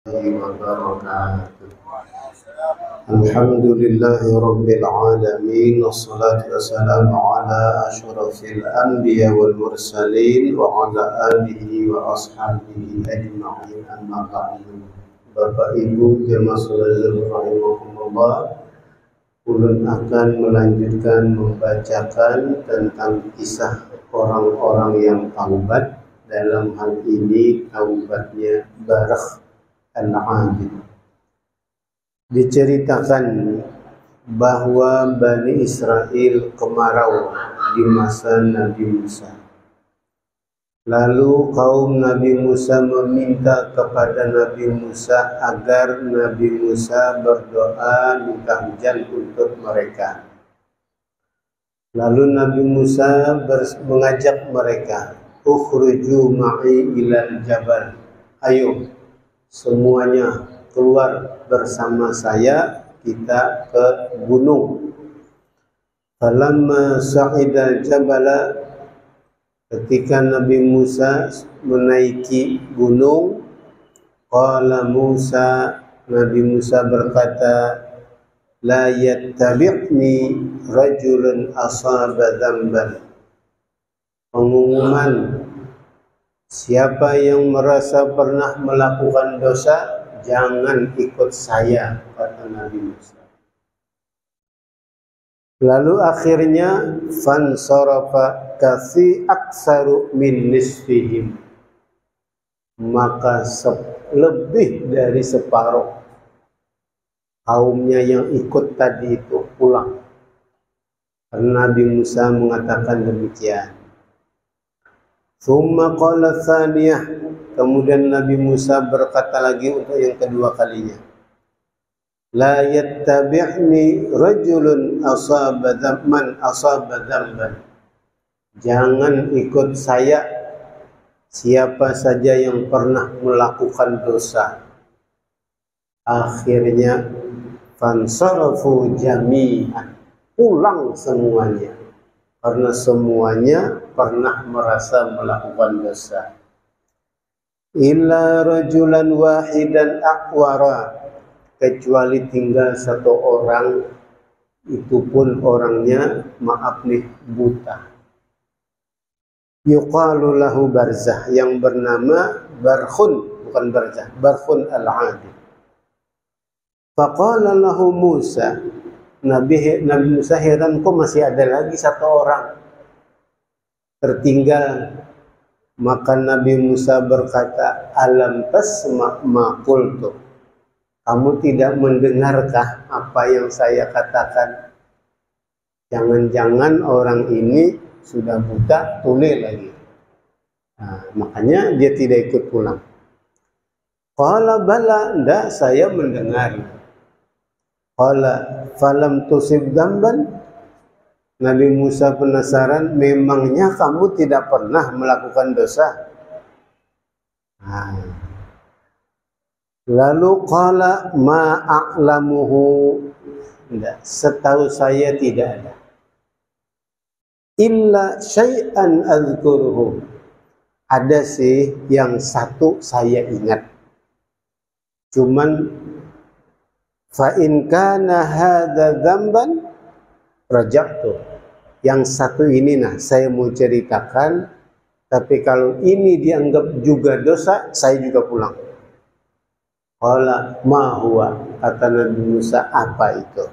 wabarakatuh. Alhamdulillahi rabbil alamin, wassalatu wassalamu ala asyrafil anbiya wal mursalin wa ala alihi wa ashabihi ajma'in, amma ba'du. Bapak Ibu jemaah sekalian rahimakumullah, ulun akan melanjutkan membacakan tentang kisah orang-orang yang taubat. Dalam hal ini taubatnya Barakh al-Abid. Diceritakan bahwa Bani Israel kemarau di masa Nabi Musa. Lalu kaum Nabi Musa meminta kepada Nabi Musa agar Nabi Musa berdoa minta hujan untuk mereka. Lalu Nabi Musa mengajak mereka, ukhruju ma'i ilal jabal. Ayo semuanya keluar bersama saya, kita ke gunung. Falamma sa'idal jabala, ketika Nabi Musa menaiki gunung, qala Musa, Nabi Musa berkata, la yattabi'ni rajulun asaba dzamban. Pengumuman, siapa yang merasa pernah melakukan dosa, jangan ikut saya, kata Nabi Musa. Lalu akhirnya fansarafa kasi aksaru min nisfihim, maka lebih dari separuh kaumnya yang ikut tadi itu pulang. Nabi Musa mengatakan demikian. Tsumma qala tsaniyah, kemudian Nabi Musa berkata lagi untuk yang kedua kalinya, la yattabi'ni rajulun asaba dzamban. Jangan ikut saya siapa saja yang pernah melakukan dosa. Akhirnya fansarafu jami'an, pulang semuanya, karena semuanya pernah merasa melakukan dosa. Illa rajulan wahidan aqwara, kecuali tinggal satu orang, itu pun orangnya maaf nih buta. Yuqalu lahu Barzah, yang bernama Barkhun, bukan Barzah, Barkhun al-Adid. Faqala lahu Musa, Nabi Musa heran, kok masih ada lagi satu orang tertinggal. Maka Nabi Musa berkata, alam tasma' ma qultu, kamu tidak mendengarkah apa yang saya katakan? Jangan-jangan orang ini sudah buta, tuli lagi. Nah, makanya dia tidak ikut pulang. Qala bala, enggak, saya mendengar. Qala falam tusib dzamban. Nabi Musa penasaran, memangnya kamu tidak pernah melakukan dosa? Nah. Lalu qala ma a'lamuhu, enggak, setahu saya tidak ada. Illa syai'an azkuruhu, ada sih yang satu saya ingat. Cuman fa in kana hadza dzamban raja'tu, yang satu ini nah saya mau ceritakan, tapi kalau ini dianggap juga dosa, saya juga pulang. Qala ma huwa, kata Nabi Musa, apa itu?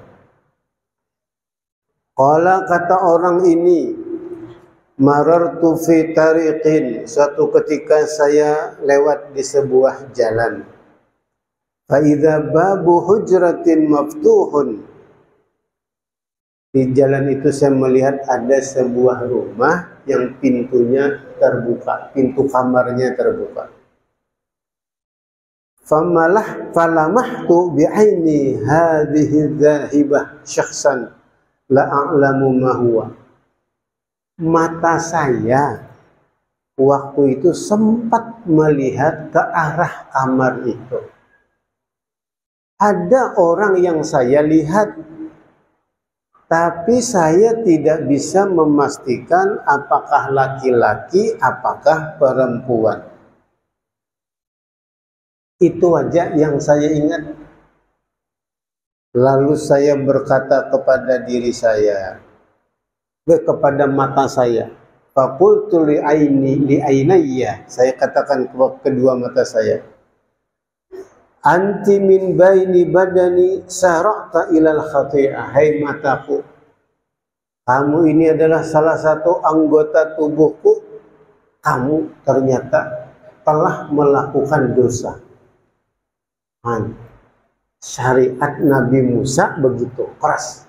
Qala, kata orang ini, marartu fi tariqin, suatu ketika saya lewat di sebuah jalan. Fa idza babu hujratin maftuhun, di jalan itu saya melihat ada sebuah rumah yang pintunya terbuka, pintu kamarnya terbuka. Falamahtu bi'aini hadhihi dzahibah syakhsan la a'lamu ma huwa. Mata saya waktu itu sempat melihat ke arah kamar itu. Ada orang yang saya lihat, tapi saya tidak bisa memastikan apakah laki-laki, apakah perempuan. Itu aja yang saya ingat. Lalu saya berkata kepada diri saya, kepada mata saya, faqultu li ainayya, saya katakan ke kedua mata saya, anti min baini badani sara'ta ilal khati'ah. Hai mataku, kamu ini adalah salah satu anggota tubuhku, kamu ternyata telah melakukan dosa. Syariat Nabi Musa begitu keras,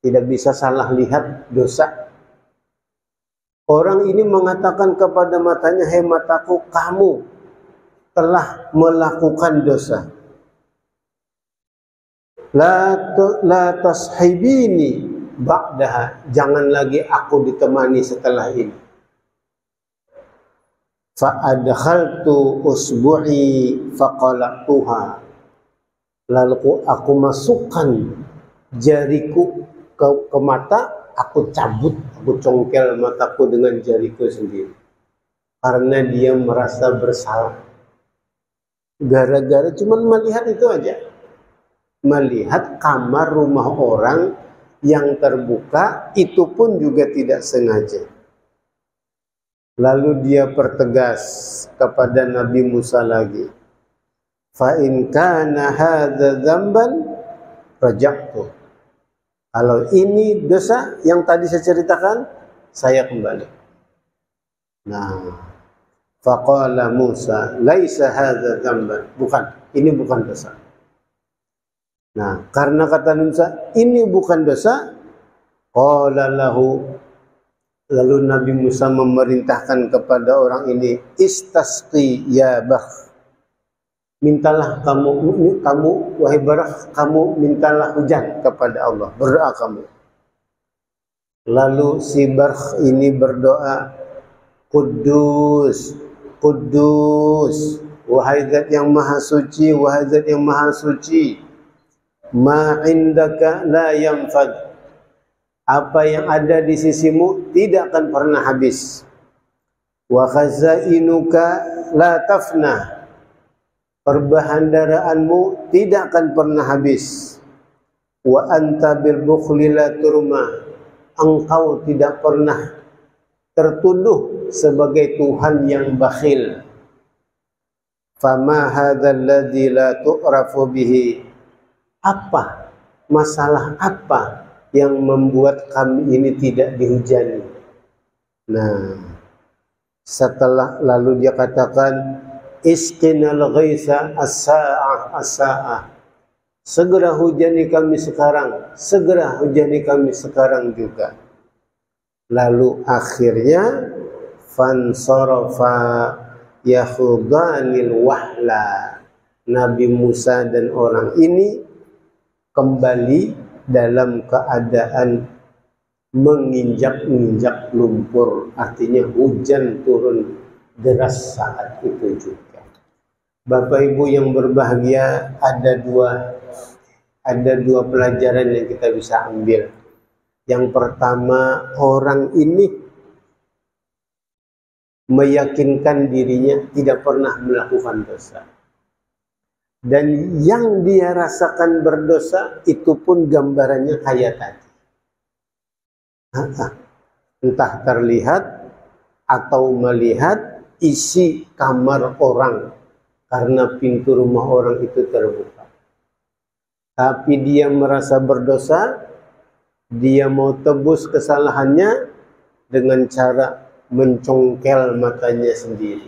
tidak bisa salah lihat dosa. Orang ini mengatakan kepada matanya, hai mataku, kamu telah melakukan dosa. La tashibini ba'daha, jangan lagi aku ditemani setelah ini. Fa'adkhaltu usbu'i faqalaqtuha, lalu aku masukkan jariku ke mata, aku cabut, aku congkel mataku dengan jariku sendiri. Karena dia merasa bersalah. Gara-gara cuma melihat itu aja. Melihat kamar rumah orang yang terbuka, itu pun juga tidak sengaja. Lalu dia pertegas kepada Nabi Musa lagi. Fa in kana hadza dzamban raja'tu. Kalau ini dosa yang tadi saya ceritakan, saya kembali. Nah, faqala Musa, laisa hadza dzamban. Bukan, ini bukan dosa. Nah, karena kata Musa, ini bukan dosa, qala lahu, lalu Nabi Musa memerintahkan kepada orang ini, istasqi ya bakh. Mintalah kamu wahai Barakh, kamu mintalah hujan kepada Allah, berdoa kamu. Lalu si Barakh ini berdoa, Kudus, Kudus, wahai Zat yang Maha Suci, wahai Zat yang Maha Suci, ma indaka la yanfad. Apa yang ada di sisimu tidak akan pernah habis. Wa khazainuka la tafna. Perbahandaraanmu tidak akan pernah habis. Wa anta bil bukhli la turma. Engkau tidak pernah tertuduh sebagai Tuhan yang bakhil. Fama hadzal ladzi la tu'rafu bihi. Apa masalah apa yang membuat kami ini tidak dihujani? Nah, setelah lalu dia katakan, isqinal ghaitha as-sa'ah as-sa'ah. Segera hujani kami sekarang, segera hujani kami sekarang juga. Lalu akhirnya fansarafa yahudanil wahla. Nabi Musa dan orang ini kembali dalam keadaan menginjak-injak lumpur, artinya hujan turun deras saat itu juga. Bapak Ibu yang berbahagia, ada dua pelajaran yang kita bisa ambil. Yang pertama, orang ini meyakinkan dirinya tidak pernah melakukan dosa. Dan yang dia rasakan berdosa itu pun gambarannya kayak tadi. Entah terlihat atau melihat isi kamar orang karena pintu rumah orang itu terbuka. Tapi dia merasa berdosa, dia mau tebus kesalahannya dengan cara mencongkel matanya sendiri.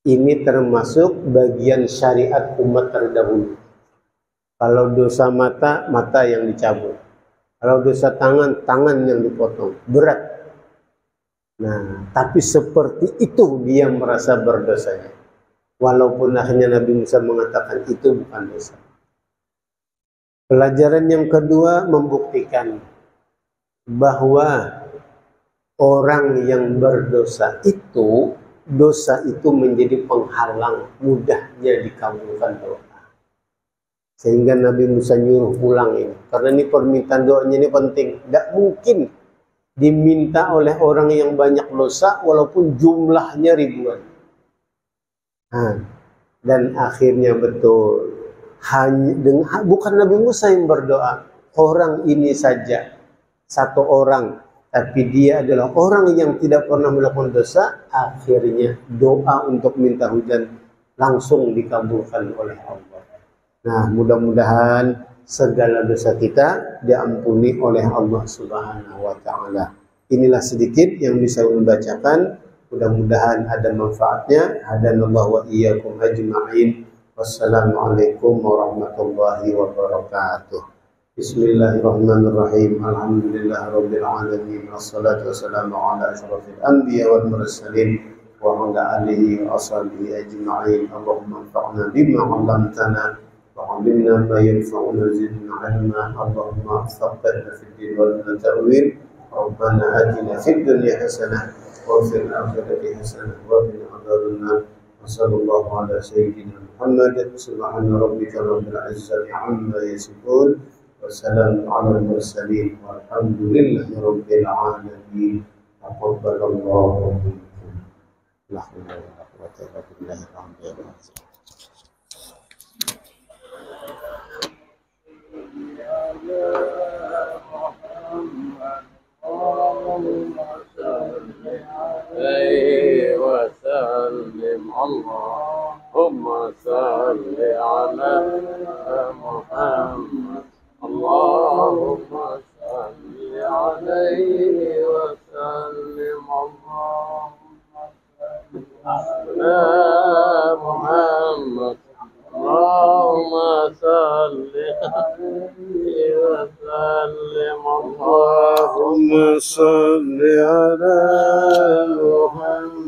Ini termasuk bagian syariat umat terdahulu. Kalau dosa mata, mata yang dicabut. Kalau dosa tangan, tangan yang dipotong. Berat. Nah, tapi seperti itu dia merasa berdosanya. Walaupun akhirnya Nabi Musa mengatakan itu bukan dosa. Pelajaran yang kedua membuktikan bahwa orang yang berdosa itu, dosa itu menjadi penghalang mudahnya dikabulkan doa. Sehingga Nabi Musa nyuruh pulang ini. Karena ini permintaan doanya ini penting. Tidak mungkin diminta oleh orang yang banyak dosa walaupun jumlahnya ribuan. Nah, Dan akhirnya betul, bukan Nabi Musa yang berdoa, orang ini saja, satu orang, tapi dia adalah orang yang tidak pernah melakukan dosa. Akhirnya doa untuk minta hujan langsung dikabulkan oleh Allah. Nah, mudah-mudahan segala dosa kita diampuni oleh Allah Subhanahu wa taala. Inilah sedikit yang bisa saya membacakan. Mudah-mudahan ada manfaatnya. Hadanallahu wa iyyakum ajma'in. Wassalamualaikum warahmatullahi wabarakatuh. Bismillahirrahmanirrahim. Alhamdulillahirabbil alamin. Wassalatu wassalamu ala asyrafil anbiya wal mursalin wa ala alihi wa ashabihi ajma'in. Allahumma anfa'na bima 'allamtana wa 'allimna ma yanfa'una zidna 'ilma. Allahumma thabbitna fid din wal ta'wil. Rabbana atina fid dunya hasanah وفي الآخرة حسنة وقنا عذاب النار وصلى الله على سيدنا محمد سبحان ربك رب العزة عما يصفون وسلام على المرسلين والحمد لله رب العالمين تقبل الله منكم. لا حول ولا قوة إلا بالله العلي العظيم. وسلم اللهم صل على محمد اللهم صل عليه وسلم اللهم على محمد اللهم صل عليه وسلم اللهم صل على محمد